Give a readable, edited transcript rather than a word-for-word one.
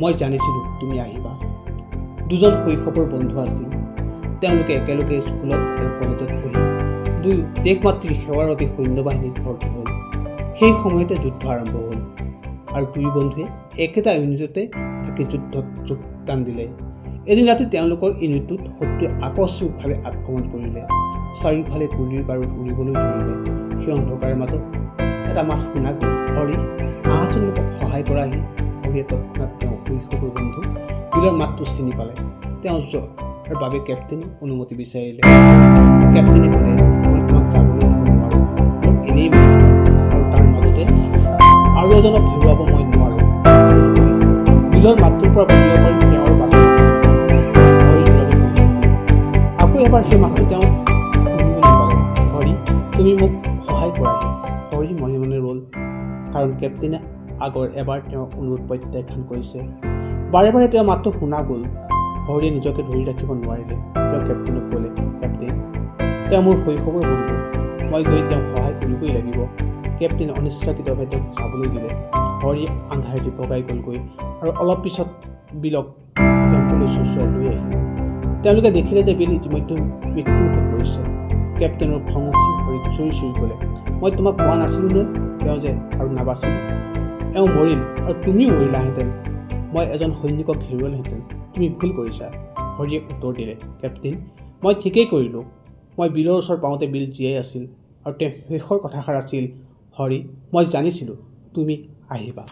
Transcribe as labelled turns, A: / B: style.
A: মই জানিছিলোঁ তুমি আহিবা। দুজন শৈশৱৰ বন্ধু আছিল। তেওঁলোকে একেলগে স্কুলত আৰু কলেজত পঢ়ি দুই দেশ মাতৃৰ সেৱাৰ বাবে সৈন্যবাহিনীত ভৰ্তি হ'ল। সেই সময়তে যুদ্ধ আৰম্ভ হ'ল আৰু দুই বন্ধুৱে একেটা ইউনিটতে থাকি যুদ্ধত যোগদান দিলে। এদিন ৰাতি তেওঁলোকৰ ইউনিটটোত শত্ৰুৱে আকস্মিকভাৱে আক্ৰমণ কৰিলে। চাৰিওফালে গুলীৰ বাৰুদ উৰিবলৈ ধৰিলে। সেই অন্ধকাৰৰ মাজত এটা মাত শুনা গ'ল, হৰি আহাচোন, মোক সহায় কৰাহি। হৰিয়ে তৎক্ষণাত তেওঁ শৈশৱৰ বন্ধু বিলৰ মাতটো চিনি পালে। তেওঁ যোৱাৰ বাবে কেপ্টেইনৰ অনুমতি বিচাৰিলে। কেপ্টেইনে ক'লে, মই তোমাক যাবলৈ দিব নোৱাৰোঁ, মোক এনেই আৰু তাৰ মাজতে আৰু এজনক হেৰুৱাব মই নোৱাৰোঁ। বিলৰ মাতটোৰ পৰা বুজিব পাৰি তেওঁৰ বাচন আকৌ এবাৰ সেই মাতটো তেওঁ শুনিবলৈ পালে, হৰি তুমি মোক সহায় কৰাহি। হৰি মনে মনে ৰ'ল, কাৰণ কেপ্টেইনে আগৰ এবাৰ তেওঁৰ অনুৰোধ প্ৰত্যাখ্যান কৰিছে। বাৰে বাৰে তেওঁৰ মাতটো শুনা গ'ল। হৰিয়ে নিজকে ধৰি ৰাখিব নোৱাৰিলে। তেওঁ কেপ্টেইনক ক'লে, কেপ্টেইন তেওঁ মোৰ শৈশৱৰ বন্ধু, মই গৈ তেওঁক সহায় কৰিবই লাগিব। কেপ্টেইনে অনিচ্ছাকৃতভাৱে তেওঁক যাবলৈ দিলে। হৰিয়ে আন্ধাৰেদি বগাই গ'লগৈ আৰু অলপ পিছত বিলক কেম্পলৈ চোঁচৰাই লৈ আহিল। তেওঁলোকে দেখিলে যে বিল ইতিমধ্যে মৃত্যুমুখত পৰিছে। কেপ্টেইনৰ খং উঠি হৰিক চুৰি চুৰি ক'লে, মই তোমাক কোৱা নাছিলোঁ নে তেওঁ যে আৰু নাবাচিব। এওঁ মৰিল আৰু তুমিও মৰিলাহেঁতেন। মই এজন সৈনিকক হেৰুৱালোহেঁতেন। তুমি ভুল কৰিছা। হৰিয়ে উত্তৰ দিলে, কেপ্টেইন মই ঠিকেই কৰিলোঁ। মই বিলৰ ওচৰ পাওঁতে বিল জীয়াই আছিল আৰু তেওঁ শেষৰ কথাষাৰ আছিল, হৰি মই জানিছিলোঁ তুমি আহিবা।